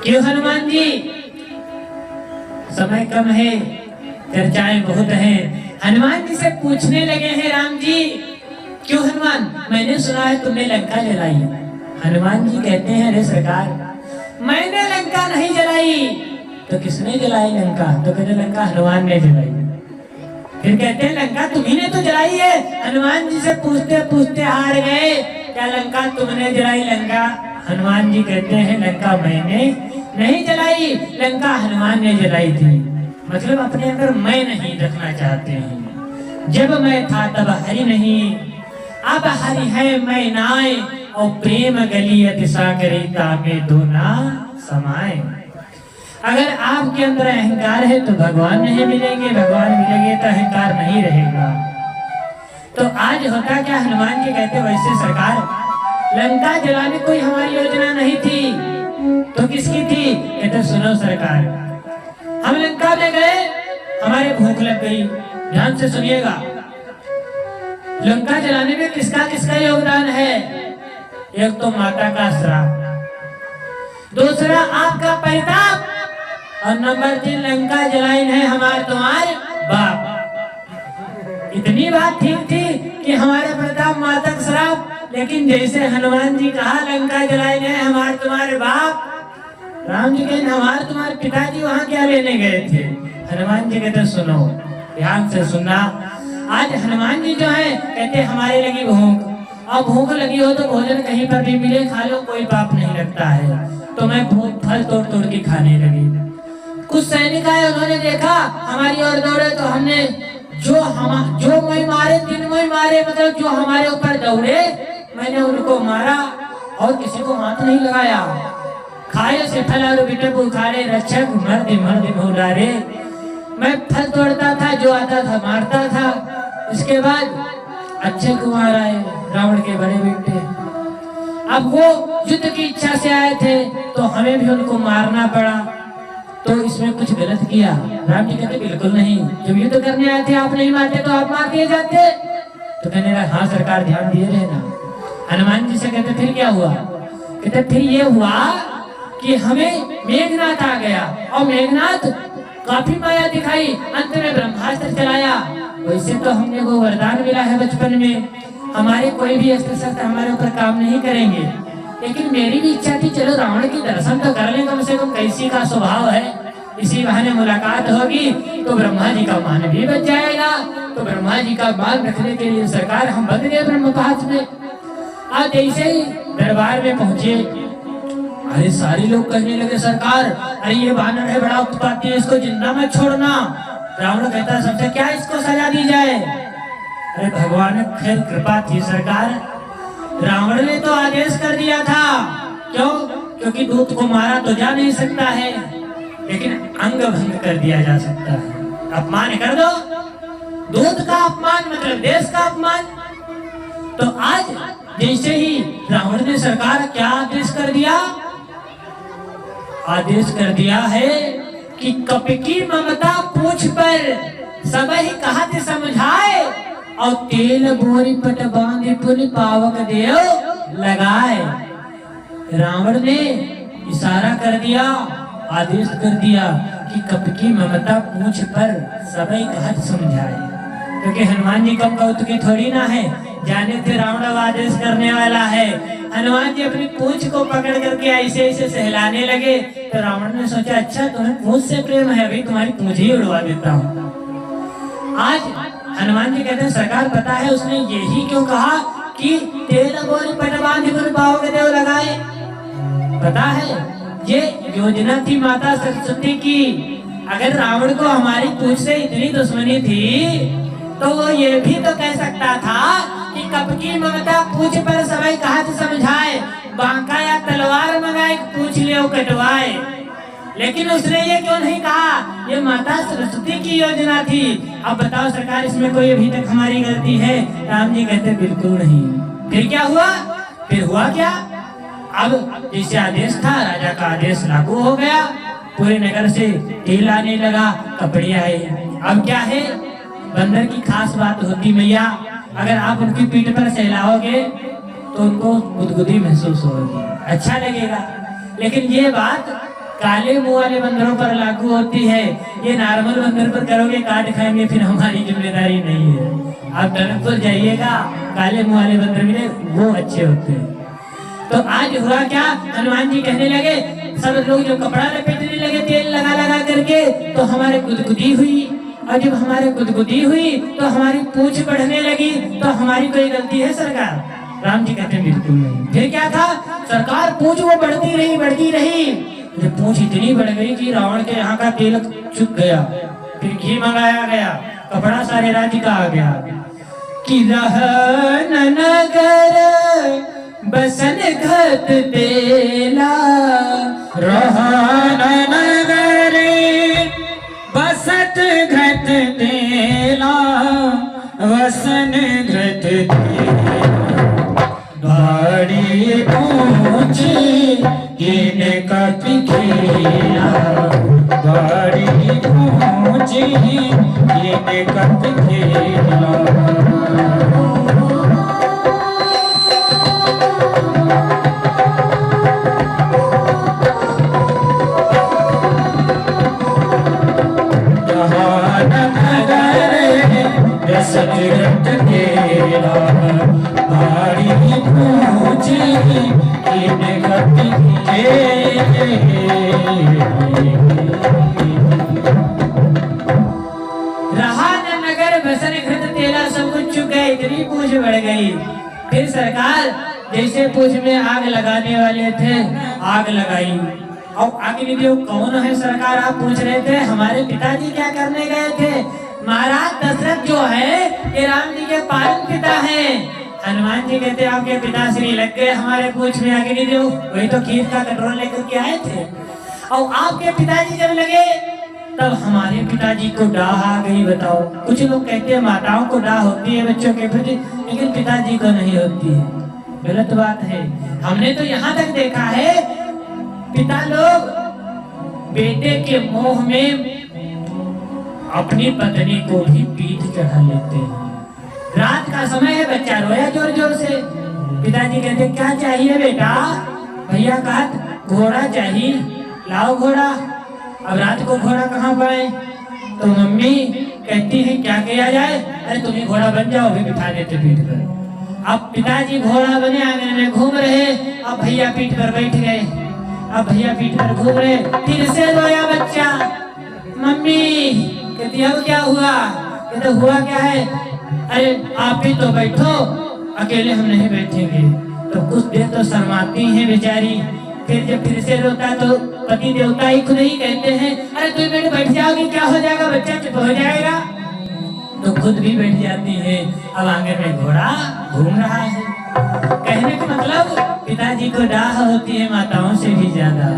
क्यों हनुमान जी? समय कम है, चर्चाएं बहुत हैं। हनुमान जी से पूछने लगे हैं राम जी, क्यों हनुमान, मैंने सुना है तुमने लंका जलाई। हनुमान जी कहते हैं, अरे सरकार, मैंने लंका नहीं जलाई। तो किसने जलाई लंका? तो कहते लंका हनुमान ने जलाई। फिर कहते हैं लंका तुम्ही ने तो जलाई है। हनुमान जी से पूछते पूछते हार गए, क्या लंका तुमने जलाई? लंका हनुमान जी कहते हैं लंका मैंने नहीं जलाई, लंका हनुमान ने जलाई थी। मतलब अपने अंदर मैं नहीं रखना चाहते हैं। जब मैं था तब हरि नहीं, अब हरि है मैं नाय, और प्रेम गली अतिसागरिता में दो ना समाए। अगर आपके अंदर अहंकार है तो भगवान नहीं मिलेंगे, भगवान मिलेंगे तो अहंकार नहीं रहेगा। तो आज होता क्या, हनुमान जी कहते वैसे सरकार, लंका जलाने कोई हमारी योजना नहीं थी, तो किसकी थी? कहते सुनो सरकार, हम लंका में गए, हमारे भूख लग गई। ध्यान से सुनिएगा, लंका जलाने में किसका किसका योगदान है? एक तो माता का श्राप, दूसरा आपका परिताप, और नंबर 3 लंका जलाई है हमारे तुम्हारे बाप। इतनी बात ठीक थी कि हमारे प्रताप, माता का श्राप, लेकिन जैसे हनुमान जी कहा लंका जलाई है हमारे तुम्हारे बाप, राम जी कहते हमारे तुम्हारे पिताजी वहां क्या लेने गए थे? हनुमान जी कहते सुनो, ध्यान से सुनना। आज हनुमान जी जो है कहते हमारे लगी भूख, और भूख लगी हो तो भोजन कहीं पर भी मिले खा लो, कोई पाप नहीं लगता है। तो मैं फल तोड़ तोड़ के खाने लगी। कुछ सैनिक आए, उन्होंने देखा हमारी ओर दौड़े, तो हमने जो मैं मारे 3 मैं मारे, मतलब जो हमारे ऊपर दौड़े मैंने उनको मारा, और किसी को हाथ नहीं लगाया। खाए से फल और बेटे उखाड़े, रक्षक मर्द मर्द भूलारे। मैं फल तोड़ता था, जो आता था मारता था। इसके बाद अच्छे कुमार आए, रावण के बड़े बेटे। अब वो युद्ध की इच्छा से आए थे, तो हमें भी उनको मारना पड़ा। तो इसमें कुछ गलत किया? राम जी कहते बिल्कुल नहीं, जब युद्ध करने आए थे आप नहीं मारते तो आप मार दिए जाते। तो कहने लगा हाँ सरकार, ध्यान दिए रहना। हनुमान जी से कहते फिर क्या हुआ? कहते फिर ये हुआ कि हमें मेघनाथ आ गया, और मेघनाथ काफी माया दिखाई, अंत में ब्रह्मास्त्र चलाया। वैसे तो हमने वो वरदान मिला है बचपन में, हमारे कोई भी अस्त्र शस्त्र हमारे ऊपर काम नहीं करेंगे, लेकिन मेरी भी इच्छा थी चलो रावण की दर्शन तो कर लें, कम से कम कैसी का स्वभाव है, इसी बहाने मुलाकात होगी तो ब्रह्मा जी का मान भी बच जाएगा। तो ब्रह्मा जी का मान रखने के लिए सरकार हम बंद गए ब्रह्मपाश में। आज जैसे ही दरबार में पहुंचे, अरे सारे लोग कहने लगे सरकार, अरे ये बानर है बड़ा उत्पाती है, इसको जिंदा मत छोड़ना। रावण कहता सबसे क्या इसको सजा दी जाए? अरे भगवान खैर कृपा थी सरकार, रावण ने तो आदेश कर दिया था। क्यों? क्योंकि दूत को मारा तो जा नहीं सकता है, लेकिन अंग भंग कर दिया जा सकता है। अपमान कर दो, दूत का अपमान मतलब देश का अपमान। तो आज जैसे ही रावण ने सरकार क्या आदेश कर दिया? आदेश कर दिया है कि कपकी ममता पूछ पर सब ही कहत समझाए, और तेल बोरी पट बांधे पुनि पावक देव लगाए। रावण ने इशारा कर दिया, आदेश कर दिया कि कपकी ममता पूछ पर सब ही कहत समझाए। क्योंकि हनुमान जी कम कौतुकी थोड़ी ना है, जाने थे रावण आदेश करने वाला है। हनुमान जी अपनी पूंछ को पकड़ करके ऐसे ऐसे सहलाने लगे, तो रावण ने सोचा अच्छा तुम्हें पूंछ से प्रेम है, अभी तुम्हारी पूंछ ही उड़वा देता हूँ। आज हनुमान जी कहते हैं सरकार पता है उसने यही क्यों कहा कि तेल बोरी पट बांधे पुनि पावक देव लगाए? पता है ये योजना थी माता सरस्वती की। अगर रावण को हमारी पूंछ से इतनी दुश्मनी थी तो वो ये भी तो कह सकता था कि कपकी ममता पूछ पर सबई कहत समझाए, बांका या तलवार मंगाए पूछ लियो कटवाए। लेकिन उसने ये क्यों नहीं कहा? ये माता सरस्वती की योजना थी। अब बताओ सरकार इसमें कोई अभी तक हमारी गलती है? राम जी कहते बिल्कुल नहीं। फिर क्या हुआ? फिर हुआ क्या? अब जैसे आदेश था, राजा का आदेश लागू हो गया, पूरे नगर से तेल आने लगा, कपड़े आए। अब क्या है, बंदर की खास बात होती मैया, अगर आप उनकी पीठ पर सहलाओगे तो उनको गुदगुदी महसूस होगी, अच्छा लगेगा। लेकिन ये बात काले मुंह वाले बंदरों पर लागू होती है, ये नॉर्मल बंदर पर करोगे काट खाएंगे, फिर हमारी जिम्मेदारी नहीं है। आप टनकपुर जाइएगा, काले मुंह वाले बंदर मिले, वो अच्छे होते हैं। तो आज हुआ क्या, हनुमान जी कहने लगे, सब लोग जो कपड़ा लपेटने लगे तेल लगा लगा करके, तो हमारे गुदगुदी हुई, और जब हमारे गुदगुदी हुई तो हमारी पूंछ बढ़ने लगी। तो हमारी कोई गलती है सरकार? राम जी कहते हैं बिल्कुल नहीं। फिर क्या था सरकार, पूंछ वो बढ़ती रही, जब पूंछ इतनी बढ़ गई कि रावण के यहाँ का तेल चुक गया, फिर घी मंगाया गया, कपड़ा सारे राज्य का आ गया कि रहन नगर बसन घत तेला, रहन नगर बसत घट तेला, वसन घट तेला, बड़ी पूंछी किन कप खेला, बड़ी पूंछी किन कप खेला। सजगत केला, भारी पूंछी किन कप रहा न नगर बसन घट तेला, सब कुछ चुक गए, इतनी पूंछ बढ़ गई। फिर सरकार जैसे पूंछ में आग लगाने वाले थे, आग लगाई। और अग्निदेव कौन है सरकार, आप पूछ रहे थे? हमारे पिताजी क्या करने गए थे? महाराज दशरथ जो है ये राम जी के पालन पिता हैं। हनुमान जी कहते आपके पिताश्री लग गए हमारे पूंछ में अग्निदेव, वही तो खीर का कटोरा लेकर के आए थे। और आपके पिताजी जब लगे तब हमारे पिताजी को डाह आ गई। बताओ, कुछ लोग कहते हैं माताओं को डाह होती है बच्चों के प्रति, लेकिन पिताजी को नहीं होती है। गलत बात है। हमने तो यहाँ तक देखा है पिता लोग बेटे के मोह में अपनी पत्नी को भी पीठ चढ़ा लेते हैं। रात का समय है, बच्चा रोया जोर जोर से, पिताजी कहते क्या चाहिए बेटा? भैया कहा घोड़ा चाहिए, लाओ घोड़ा। अब रात को घोड़ा कहाँ पाए? तो मम्मी कहती है क्या किया जाए? अरे तुम्हें घोड़ा बन जाओ, भी बिठा देते पीठ पर। अब पिताजी घोड़ा बने आंगन में घूम रहे, अब भैया पीठ पर बैठ गए। अब भैया पीठ पर घूम रहे, फिर से रोया बच्चा। मम्मी कहती अब क्या हुआ? कहते हुआ क्या है? अरे आप भी तो बैठो, अकेले हम नहीं बैठेंगे। तो कुछ देर तो शर्माती हैं बेचारी, फिर जब फिर से रोता तो पति देवता ही खुद ही कहते हैं अरे तुम बेटे बैठ जाओगी, क्या हो जाएगा, बच्चा चुप हो जाएगा। तो खुद भी बैठ जाती है। अब आंगन में घोड़ा घूम रहा है। कहने का मतलब पिताजी को डाह होती है माताओं से भी ज्यादा।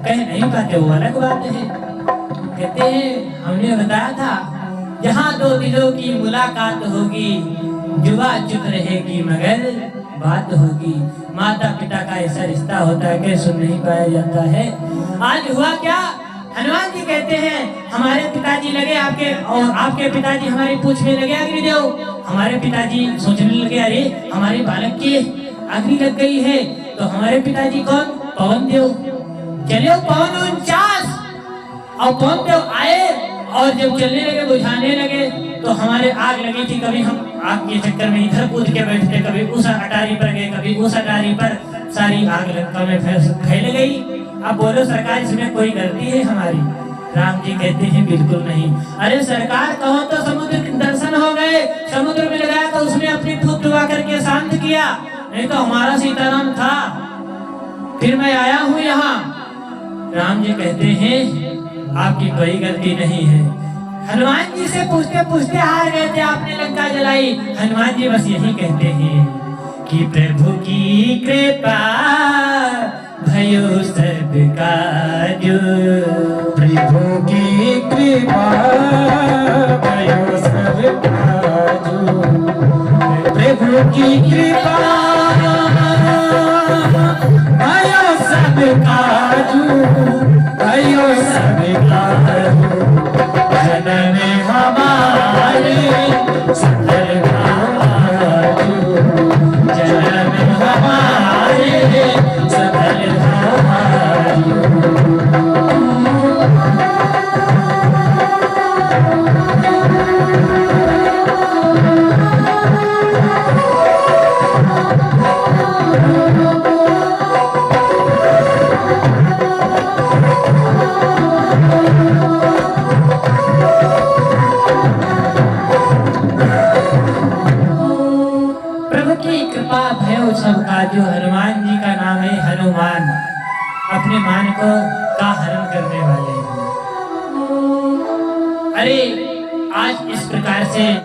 कह नहीं पाते वो अलग बात है। कहते हैं हमने बताया था जहाँ दो दिलों की मुलाकात होगी, जुआ चुप रहेगी मगर बात होगी। माता पिता का ऐसा रिश्ता होता है कि सुन नहीं पाया जाता है। आज हुआ क्या? हनुमान जी कहते हैं हमारे पिताजी लगे आपके, और आपके पिताजी हमारे पूंछ में लगे अग्निदेव। हमारे पिताजी सोचने लगे अरे हमारे बालक की अग्नि लग गई है। तो हमारे पिताजी कौन? पवन देव। चले पवन 49 और पवन देव आए, और जब चलने लगे बुझाने लगे तो हमारे आग लगी थी। कभी हम आग के चक्कर में इधर कूद के बैठते, कभी उस अटारी पर गए, कभी उस अटारी पर, सारी आग लंका में फैल गई। अब बोलो सरकार इसमें कोई गलती है हमारी? राम जी कहते हैं बिल्कुल नहीं। अरे सरकार कहो तो समुद्र के दर्शन हो गए, समुद्र में लगाया तो उसने अपनी फूंक डुबा करके शांत किया, नहीं तो हमारा सीताराम था, फिर मैं आया हूँ यहाँ। राम जी कहते हैं आपकी कोई गलती नहीं है। हनुमान जी से पूछते पूछते हार गए थे, आपने लंका जलाई। हनुमान जी बस यही कहते हैं कि प्रभु की कृपा भयो सब काजू, प्रभु की कृपा भयो सब काजू, प्रभु की कृपा भयो सब काजू, भयो सब काजू। जनन हमारे सकल काजू, जनन हमारे सकल काजू। नाम है हनुमान, अपने मान को का हरण करने वाले हैं। अरे आज इस प्रकार से